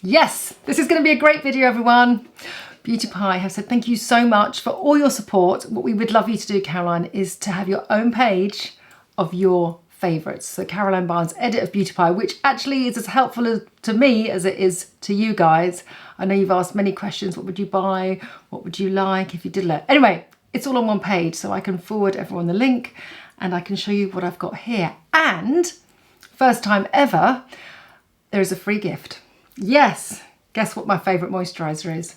Yes, this is going to be a great video, everyone. Beauty Pie have said thank you so much for all your support. What we would love you to do, Caroline, is to have your own page of your favourites. So Caroline Barnes, edit of Beauty Pie, which actually is as helpful to me as it is to you guys. I know you've asked many questions. What would you buy? What would you like if you did that? Anyway, it's all on one page, so I can forward everyone the link and I can show you what I've got here. And first time ever, there is a free gift. Yes, guess what my favourite moisturiser is?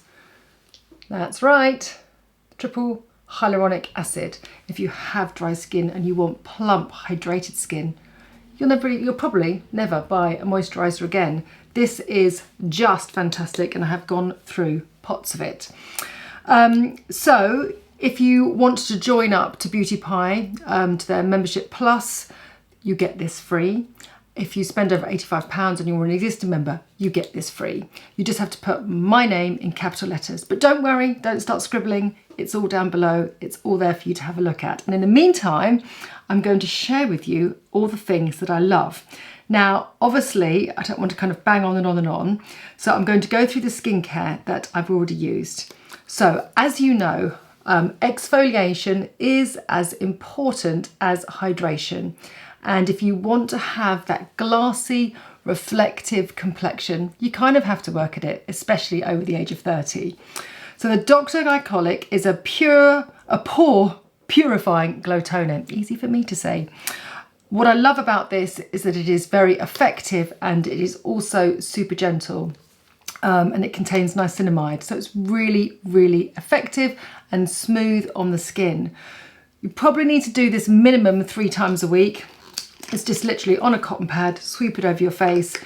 That's right, triple hyaluronic acid. If you have dry skin and you want plump, hydrated skin, you'll probably never buy a moisturiser again. This is just fantastic and I have gone through pots of it. So if you want to join up to Beauty Pie, to their membership plus, you get this free. If you spend over £85 and you're an existing member, you get this free. You just have to put my name in capital letters. But don't worry, don't start scribbling. It's all down below. It's all there for you to have a look at. And in the meantime, I'm going to share with you all the things that I love. Now, obviously, I don't want to kind of bang on and on and on. So I'm going to go through the skincare that I've already used. So as you know, exfoliation is as important as hydration. And if you want to have that glassy, reflective complexion, you kind of have to work at it, especially over the age of 30. So the Dr. Glycolic is a pore purifying glow toner. Easy for me to say. What I love about this is that it is very effective and it is also super gentle. And it contains niacinamide. So it's really, really effective and smooth on the skin. You probably need to do this minimum 3 times a week. It's just literally on a cotton pad, sweep it over your face,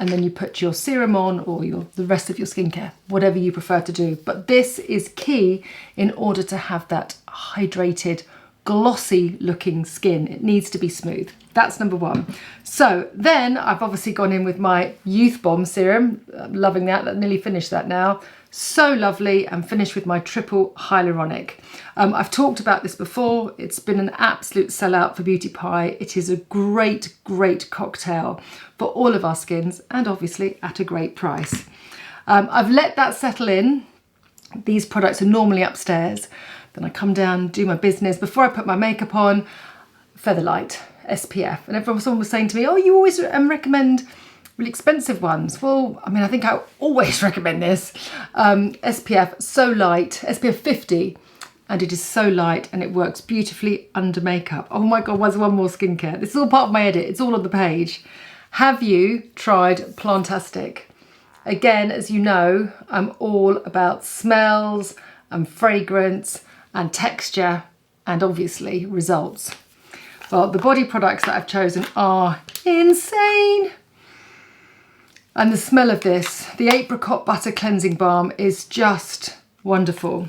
and then you put your serum on or the rest of your skincare, whatever you prefer to do. But this is key in order to have that hydrated, glossy looking skin. It needs to be smooth. That's number one. So then I've obviously gone in with my Youth Bomb serum. I'm loving that. I've nearly finished that now. So lovely, and finished with my triple hyaluronic. I've talked about this before. It's been an absolute sellout for Beauty Pie. It is a great, great cocktail for all of our skins and obviously at a great price. I've let that settle in. These products are normally upstairs. Then I come down, do my business. Before I put my makeup on, Featherlight SPF. And someone was saying to me, oh, you always recommend really expensive ones. Well, I mean, I think I always recommend this. SPF, so light, SPF 50, and it is so light and it works beautifully under makeup. Oh my God, there's one more skincare. This is all part of my edit. It's all on the page. Have you tried Plantastic? Again, as you know, I'm all about smells and fragrance and texture and obviously results. Well, the body products that I've chosen are insane. And the smell of this, the Apricot Butter Cleansing Balm, is just wonderful.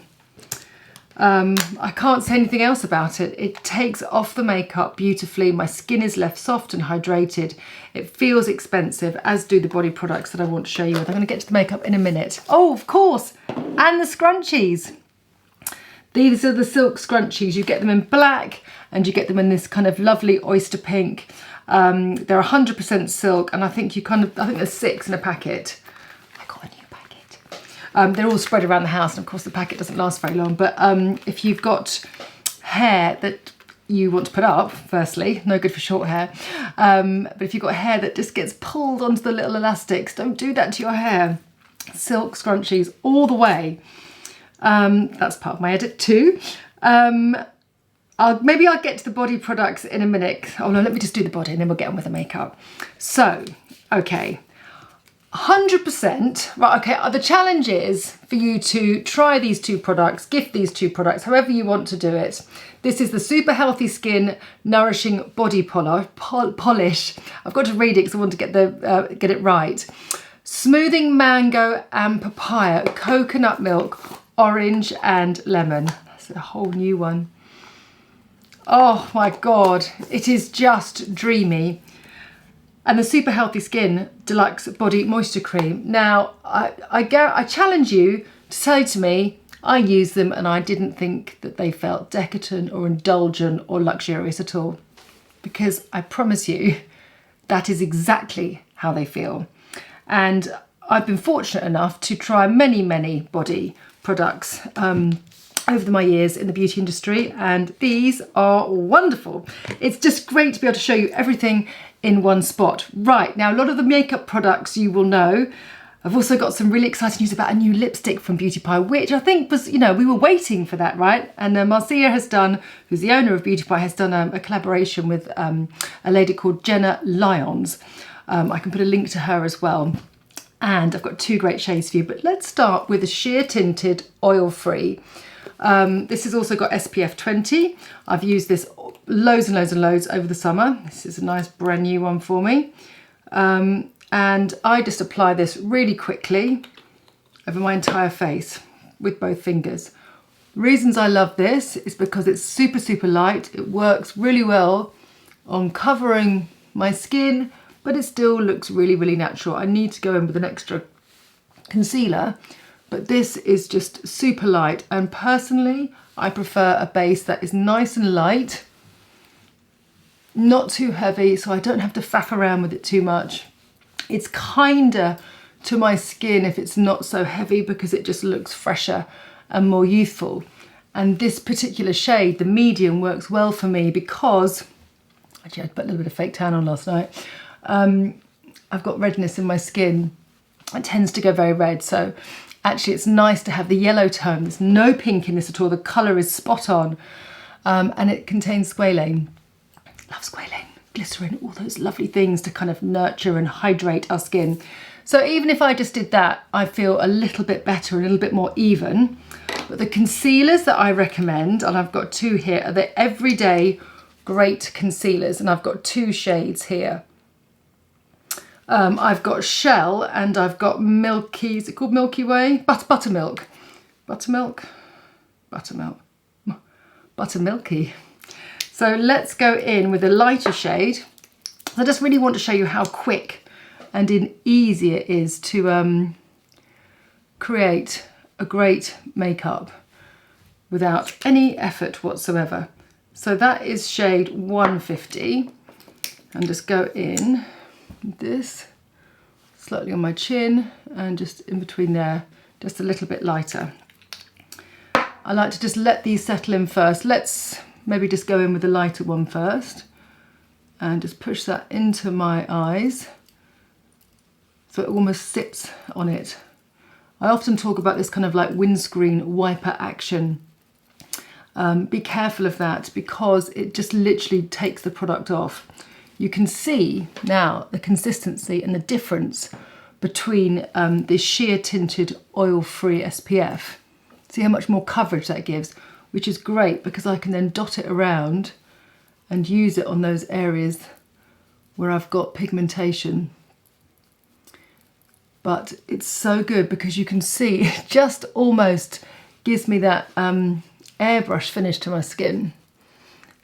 I can't say anything else about it. It takes off the makeup beautifully. My skin is left soft and hydrated. It feels expensive, as do the body products that I want to show you. I'm going to get to the makeup in a minute. Oh, of course, and the scrunchies. These are the silk scrunchies. You get them in black and you get them in this kind of lovely oyster pink. They're 100% silk, and I think there's 6 in a packet. I got a new packet. They're all spread around the house, and of course the packet doesn't last very long. But if you've got hair that you want to put up, firstly, no good for short hair. But if you've got hair that just gets pulled onto the little elastics, don't do that to your hair. Silk scrunchies all the way. That's part of my edit too. Maybe I'll get to the body products in a minute. Oh no, let me just do the body and then we'll get on with the makeup. So, okay, 100%, right, okay, the challenge is for you to try these 2 products, gift these 2 products, however you want to do it. This is the Super Healthy Skin Nourishing Body Polish. I've got to read it because I want to get it right. Smoothing Mango and Papaya, Coconut Milk, Orange and Lemon. That's a whole new one. Oh my God, it is just dreamy. And the Super Healthy Skin Deluxe Body Moisture Cream. Now, I challenge you to say to me, I use them and I didn't think that they felt decadent or indulgent or luxurious at all. Because I promise you, that is exactly how they feel. And I've been fortunate enough to try many body products over my years in the beauty industry, and these are wonderful. It's just great to be able to show you everything in one spot. Right, now a lot of the makeup products you will know. I've also got some really exciting news about a new lipstick from Beauty Pie, which I think was, you know, we were waiting for that, right? And Marcia has done, who's the owner of Beauty Pie, has done a collaboration with a lady called Jenna Lyons. I can put a link to her as well. And I've got two great shades for you, but let's start with a sheer tinted oil-free. This has also got SPF 20. I've used this loads and loads over the summer. This is a nice brand new one for me. And I just apply this really quickly over my entire face with both fingers. Reasons I love this is because it's super light. It works really well on covering my skin, but it still looks really natural. I need to go in with an extra concealer, but this is just super light. And personally, I prefer a base that is nice and light, not too heavy, so I don't have to faff around with it too much. It's kinder to my skin if it's not so heavy, because it just looks fresher and more youthful. And this particular shade, the medium, works well for me because, actually I put a little bit of fake tan on last night. I've got redness in my skin. It tends to go very red, so actually it's nice to have the yellow tone. There's no pink in this at all. The colour is spot on, and it contains squalane. Love squalane, glycerin, all those lovely things to kind of nurture and hydrate our skin. So even if I just did that, I feel a little bit better, a little bit more even. But the concealers that I recommend, and I've got two here, are the everyday great concealers, and I've got two shades here. I've got Shell and I've got Milky, is it called Milky Way? Buttermilk. Buttermilky. So let's go in with a lighter shade. I just really want to show you how quick and easy it is to create a great makeup without any effort whatsoever. So that is shade 150, and just go in with this slightly on my chin and just in between there, just a little bit lighter. I like to just let these settle in first. Let's maybe just go in with the lighter one first and just push that into my eyes so it almost sits on it. I often talk about this kind of like windscreen wiper action. Be careful of that because it just literally takes the product off. You can see now the consistency and the difference between this sheer tinted oil-free SPF. See how much more coverage that gives, which is great because I can then dot it around and use it on those areas where I've got pigmentation. But it's so good because you can see it just almost gives me that airbrush finish to my skin.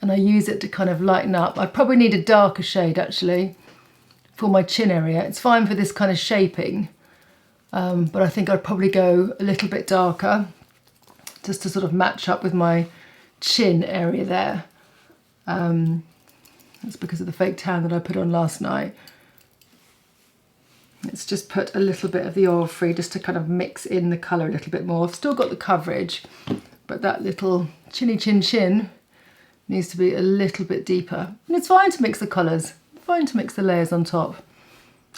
And I use it to kind of lighten up. I probably need a darker shade actually for my chin area. It's fine for this kind of shaping, but I think I'd probably go a little bit darker just to sort of match up with my chin area there. That's because of the fake tan that I put on last night. Let's just put a little bit of the oil-free just to kind of mix in the colour a little bit more. I've still got the coverage, but that little chinny chin needs to be a little bit deeper. And it's fine to mix the colours, fine to mix the layers on top.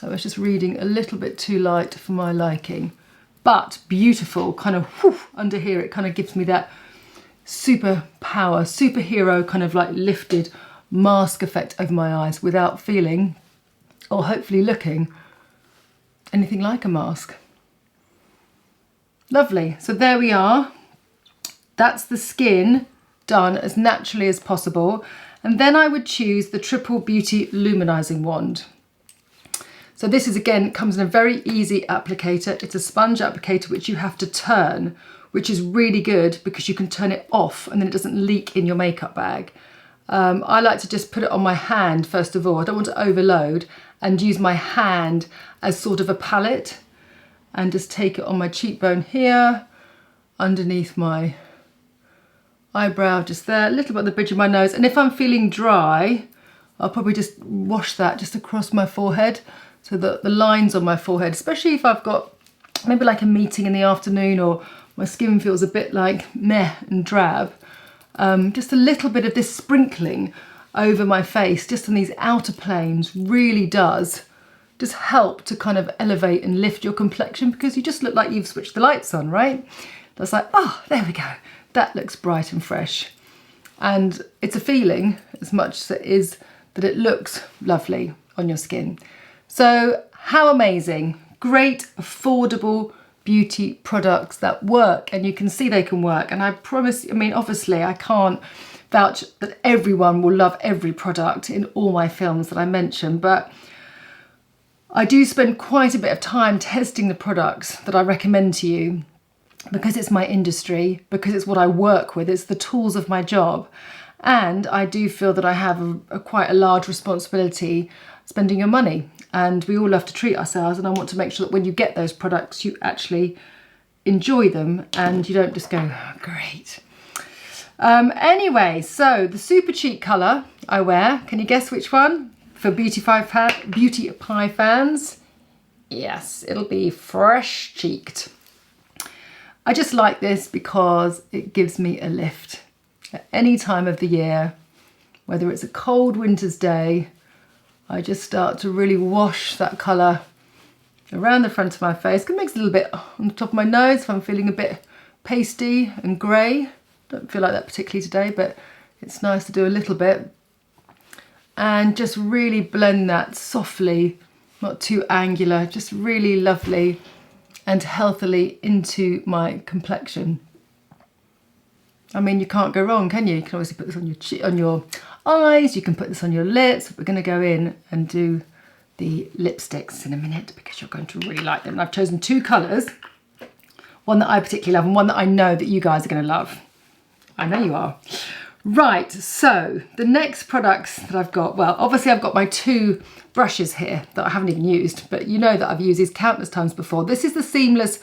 I was just reading a little bit too light for my liking, but beautiful, kind of whoosh, under here. It kind of gives me that superhero kind of like lifted mask effect over my eyes without feeling, or hopefully looking, anything like a mask. Lovely, so there we are. That's the skin done as naturally as possible. And then I would choose the Triple Beauty Luminizing Wand. So this is, again, comes in a very easy applicator. It's a sponge applicator which you have to turn, which is really good because you can turn it off and then it doesn't leak in your makeup bag. I like to just put it on my hand first of all. I don't want to overload, and use my hand as sort of a palette and just take it on my cheekbone here, underneath my eyebrow, just there, a little bit on the bridge of my nose. And if I'm feeling dry, I'll probably just wash that just across my forehead so that the lines on my forehead, especially if I've got maybe like a meeting in the afternoon or my skin feels a bit like meh and drab, just a little bit of this sprinkling over my face, just on these outer planes, really does just help to kind of elevate and lift your complexion, because you just look like you've switched the lights on, right? That's like, oh, there we go. That looks bright and fresh. And it's a feeling as much as it is that it looks lovely on your skin. So how amazing. Great, affordable beauty products that work, and you can see they can work. And I promise, I mean, obviously I can't vouch that everyone will love every product in all my films that I mention, but I do spend quite a bit of time testing the products that I recommend to you, because it's my industry, because it's what I work with, it's the tools of my job. And I do feel that I have quite a large responsibility spending your money, and we all have to treat ourselves, and I want to make sure that when you get those products you actually enjoy them and you don't just go, oh, great. Anyway, so the super cheek colour I wear, can you guess which one? For Beauty Pie fans, yes, it'll be Fresh Cheeked. I just like this because it gives me a lift at any time of the year, whether it's a cold winter's day. I just start to really wash that colour around the front of my face. It makes a little bit on the top of my nose if I'm feeling a bit pasty and grey. Don't feel like that particularly today, but it's nice to do a little bit. And just really blend that softly, not too angular, just really lovely and healthily into my complexion. I mean, you can't go wrong, can you? You can obviously put this on your eyes, you can put this on your lips. We're going to go in and do the lipsticks in a minute, because you're going to really like them. And I've chosen two colours, one that I particularly love and one that I know that you guys are going to love. I know you are. Right, so the next products that I've got, well, obviously I've got my two brushes here that I haven't even used, but you know that I've used these countless times before. This is the Seamless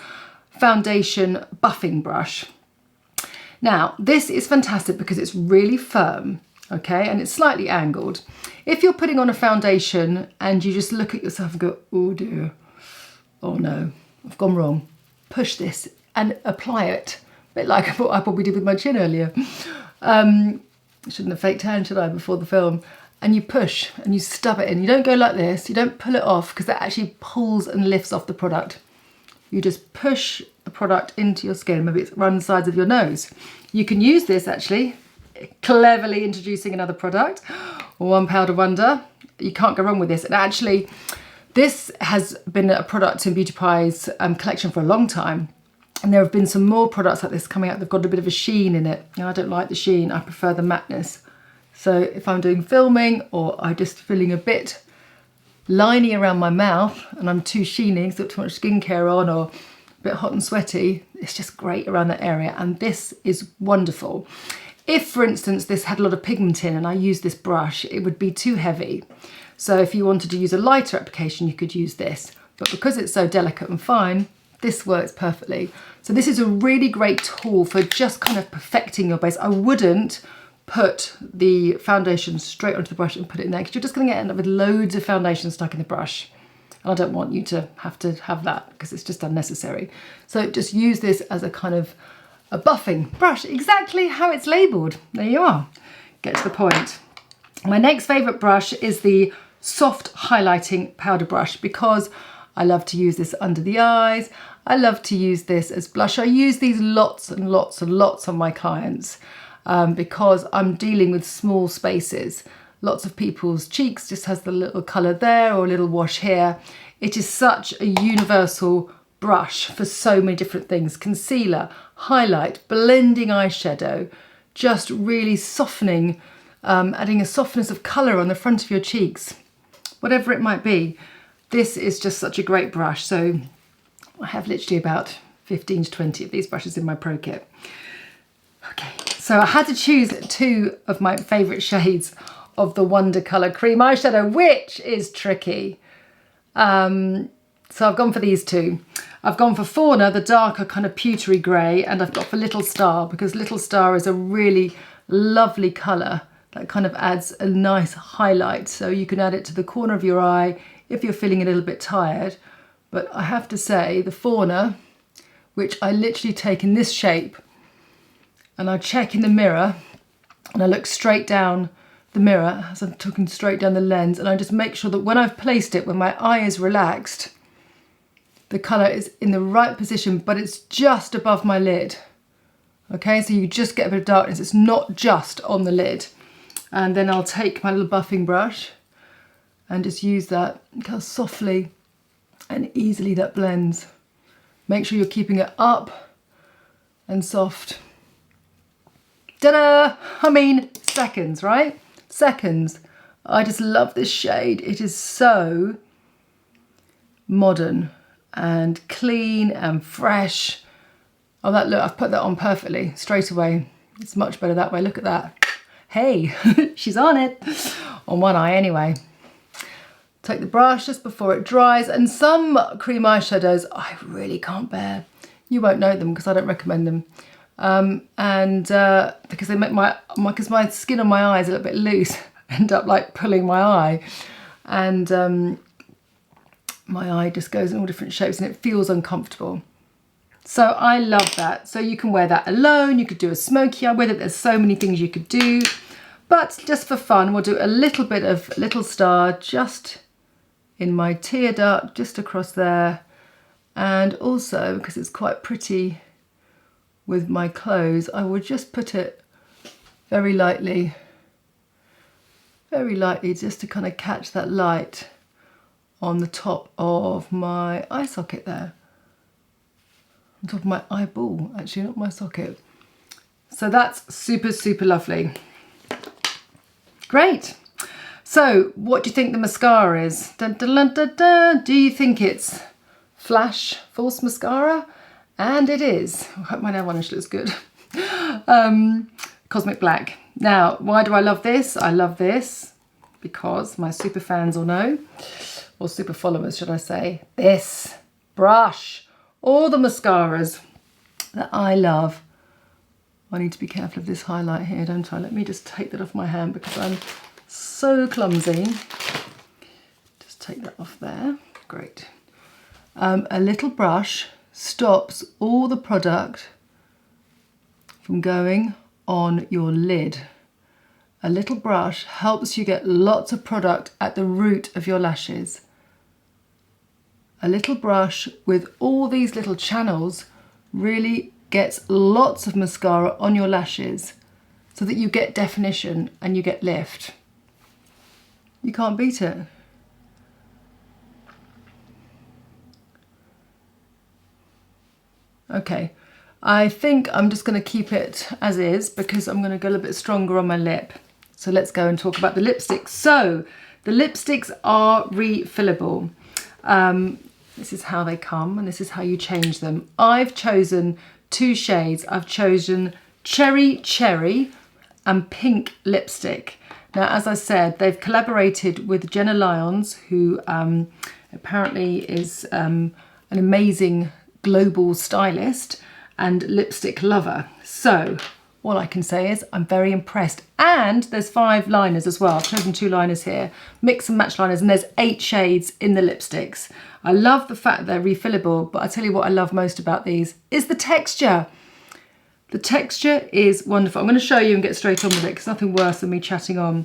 Foundation Buffing Brush. Now, this is fantastic because it's really firm, okay, and it's slightly angled. If you're putting on a foundation and you just look at yourself and go, oh dear, oh no, I've gone wrong, push this and apply it. A bit like what I probably did with my chin earlier. I shouldn't have faked tan, should I, before the film? And you push and you stub it in. You don't go like this, you don't pull it off, because that actually pulls and lifts off the product. You just push the product into your skin. Maybe it's around the sides of your nose. You can use this actually, cleverly introducing another product, One Powder Wonder. You can't go wrong with this. And actually, this has been a product in Beauty Pie's collection for a long time. And there have been some more products like this coming out. They've got a bit of a sheen in it. Now, I don't like the sheen, I prefer the mateness. So if I'm doing filming, or I'm just feeling a bit liney around my mouth and I'm too sheeny because I've got too much skincare on, or a bit hot and sweaty, it's just great around that area. And this is wonderful. If, for instance, this had a lot of pigment in and I used this brush, it would be too heavy. So if you wanted to use a lighter application, you could use this. But because it's so delicate and fine, this works perfectly. So this is a really great tool for just kind of perfecting your base. I wouldn't put the foundation straight onto the brush and put it in there, because you're just going to end up with loads of foundation stuck in the brush. And I don't want you to have that, because it's just unnecessary. So just use this as a kind of a buffing brush, exactly how it's labelled. There you are. Get to the point. My next favourite brush is the Soft Highlighting Powder Brush, because I love to use this under the eyes. I love to use this as blush. I use these lots and lots and lots on my clients because I'm dealing with small spaces. Lots of people's cheeks just has the little colour there or a little wash here. It is such a universal brush for so many different things. Concealer, highlight, blending eyeshadow, just really softening, adding a softness of colour on the front of your cheeks, whatever it might be. This is just such a great brush. So I have literally about 15 to 20 of these brushes in my pro kit. Okay, so I had to choose two of my favourite shades of the Wonder Colour Cream eyeshadow, which is tricky. So I've gone for these two. I've gone for Fauna, the darker kind of pewtery grey, and I've got for Little Star, because Little Star is a really lovely colour that kind of adds a nice highlight. So you can add it to the corner of your eye, if you're feeling a little bit tired. But I have to say, the Fauna, which I literally take in this shape, and I check in the mirror, and I look straight down the mirror as I'm looking straight down the lens, and I just make sure that when I've placed it, when my eye is relaxed, the colour is in the right position, but it's just above my lid. Okay, so you just get a bit of darkness. It's not just on the lid. And then I'll take my little buffing brush and just use that. Look how softly and easily that blends. Make sure you're keeping it up and soft. Ta-da! I mean, seconds, right? Seconds. I just love this shade. It is so modern and clean and fresh. Oh, that look, I've put that on perfectly, straight away. It's much better that way, look at that. Hey, she's on it. On one eye anyway. Take the brush just before it dries, and some cream eyeshadows I really can't bear. You won't know them because I don't recommend them. Because they make because my skin on my eye is a little bit loose, end up like pulling my eye. And my eye just goes in all different shapes and it feels uncomfortable. So I love that. So you can wear that alone, you could do a smoky eye with it, there's so many things you could do. But just for fun, we'll do a little bit of Little Star just in my tear duct, just across there. And also, because it's quite pretty with my clothes, I will just put it very lightly just to kind of catch that light on the top of my eye socket there. On top of my eyeball, actually, not my socket. So that's super, super lovely. Great. So what do you think the mascara is? Dun, dun, dun, dun, dun. Do you think it's Flash False Mascara? And it is. I hope my nail varnish looks good. Cosmic Black. Now, why do I love this? I love this because my super fans will know, or super followers, should I say, this brush. All the mascaras that I love. I need to be careful of this highlight here, don't I? Let me just take that off my hand because I'm so clumsy. Just take that off there. Great. A little brush stops all the product from going on your lid. A little brush helps you get lots of product at the root of your lashes. A little brush with all these little channels really gets lots of mascara on your lashes so that you get definition and you get lift. You can't beat it. Okay, I think I'm just going to keep it as is because I'm going to go a little bit stronger on my lip. So let's go and talk about the lipsticks. So the lipsticks are refillable. This is how they come and this is how you change them. I've chosen two shades. I've chosen Cherry Cherry and Pink Lipstick. Now, as I said, they've collaborated with Jenna Lyons, who apparently is an amazing global stylist and lipstick lover. So all I can say is I'm very impressed. And there's 5 liners as well. I've chosen 2 liners here, mix and match liners, and there's 8 shades in the lipsticks. I love the fact they're refillable, but I tell you what I love most about these is the texture. The texture is wonderful. I'm going to show you and get straight on with it because nothing worse than me chatting on.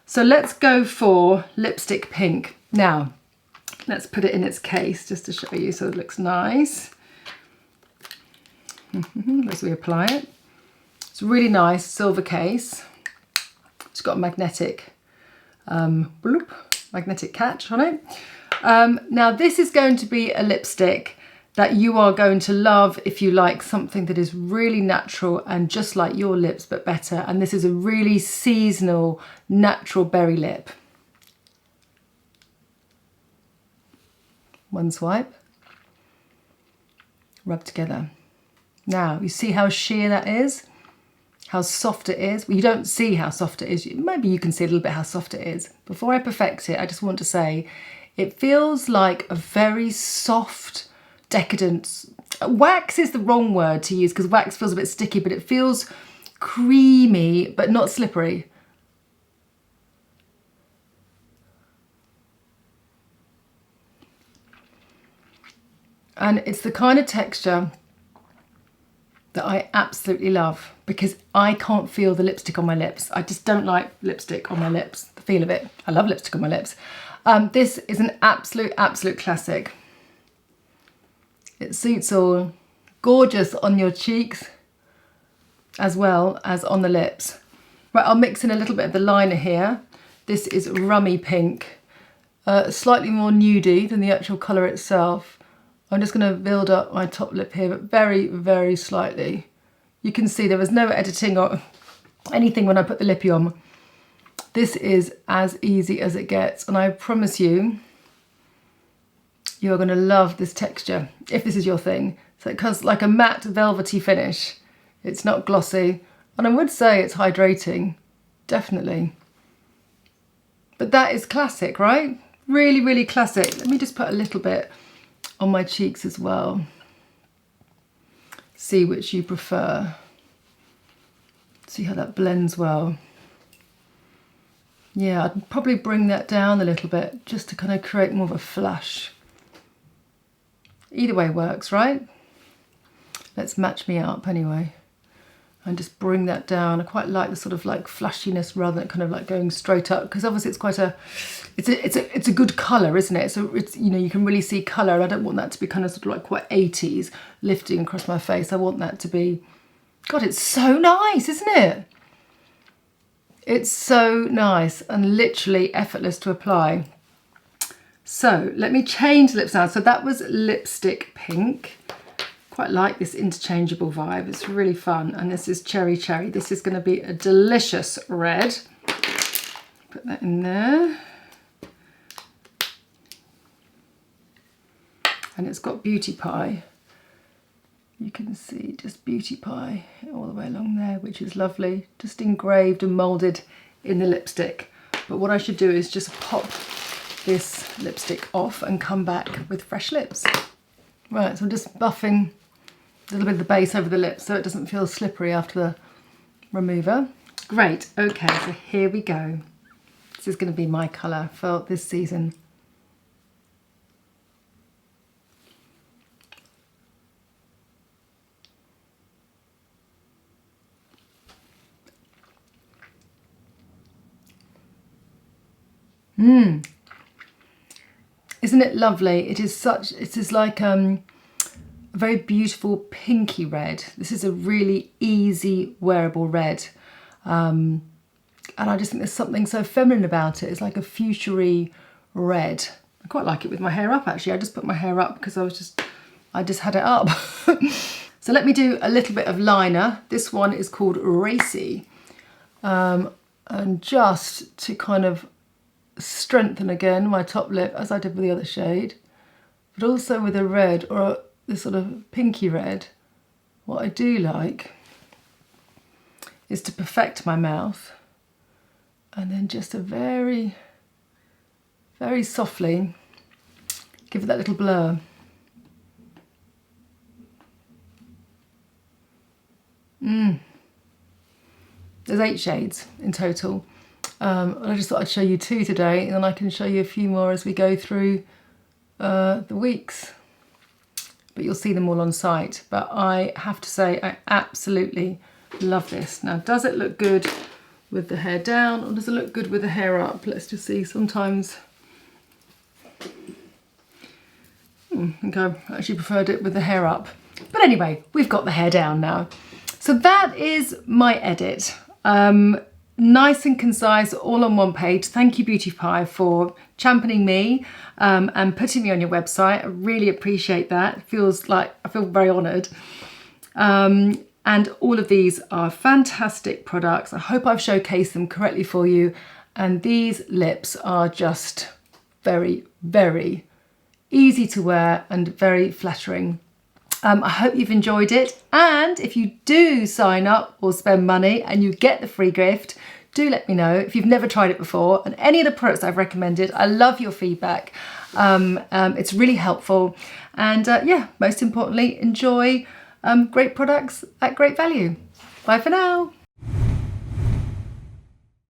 So let's go for Lipstick Pink. Now, let's put it in its case just to show you so it looks nice. As we apply it. It's a really nice silver case. It's got a magnetic magnetic catch on it. Now this is going to be a lipstick that you are going to love if you like something that is really natural and just like your lips but better. And this is a really seasonal natural berry lip. One swipe, rub together. Now you see how sheer that is? How soft it is. Well, you don't see how soft it is. Maybe you can see a little bit how soft it is. Before I perfect it, I just want to say it feels like a very soft, decadent, wax is the wrong word to use because wax feels a bit sticky, but it feels creamy, but not slippery. And it's the kind of texture that I absolutely love, because I can't feel the lipstick on my lips. I just don't like lipstick on my lips, the feel of it. I love lipstick on my lips. This is an absolute classic. It suits all. Gorgeous on your cheeks as well as on the lips. Right, I'll mix in a little bit of the liner here. This is Rummy Pink, slightly more nudie than the actual colour itself. I'm just going to build up my top lip here, but very slightly. You can see there was no editing or anything when I put the lippy on. This is as easy as it gets, and I promise you, you're going to love this texture if this is your thing. So it has like a matte velvety finish. It's not glossy, and I would say it's hydrating, definitely. But that is classic, right? Really classic. Let me just put a little bit on my cheeks as well. See which you prefer. See how that blends well. Yeah, I'd probably bring that down a little bit just to kind of create more of a flush. Either way works, right? Let's match me up anyway. And just bring that down. I quite like the sort of like flushiness rather than kind of like going straight up, because obviously it's quite it's a good colour, isn't it? So it's, you know, you can really see colour, and I don't want that to be kind of sort of like quite 80s lifting across my face. I want that to be, God, it's so nice, isn't it? It's so nice and literally effortless to apply. So let me change lips now. So that was Lipstick Pink. Quite like this interchangeable vibe. It's really fun. And this is Cherry Cherry. This is going to be a delicious red. Put that in there. And it's got Beauty Pie. You can see just Beauty Pie all the way along there, which is lovely. Just engraved and moulded in the lipstick. But what I should do is just pop this lipstick off and come back with fresh lips. Right, so I'm just buffing a little bit of the base over the lips so it doesn't feel slippery after the remover. Great, okay, so here we go. This is going to be my colour for this season. Isn't it lovely? It is like a very beautiful pinky red. This is a really easy wearable red. And I just think there's something so feminine about it. It's like a fuchsia-y red. I quite like it with my hair up, actually. I just put my hair up because I just had it up. So let me do a little bit of liner. This one is called Racy. And just to kind of strengthen again my top lip, as I did with the other shade, but also with a red or this sort of pinky red. What I do like is to perfect my mouth, and then just a very softly give it that little blur. There's 8 shades in total. I just thought I'd show you 2 today, and then I can show you a few more as we go through the weeks. But you'll see them all on site. But I have to say, I absolutely love this. Now, does it look good with the hair down, or does it look good with the hair up? Let's just see. Sometimes I think I actually preferred it with the hair up. But anyway, we've got the hair down now. So that is my edit. Nice and concise, all on one page. Thank you, Beauty Pie, for championing me and putting me on your website. I really appreciate that. It feels like I feel very honoured. And all of these are fantastic products. I hope I've showcased them correctly for you. And these lips are just very easy to wear and very flattering. I hope you've enjoyed it, and if you do sign up or spend money and you get the free gift, do let me know if you've never tried it before and any of the products I've recommended. I love your feedback. It's really helpful, and yeah, most importantly, enjoy great products at great value. Bye for now.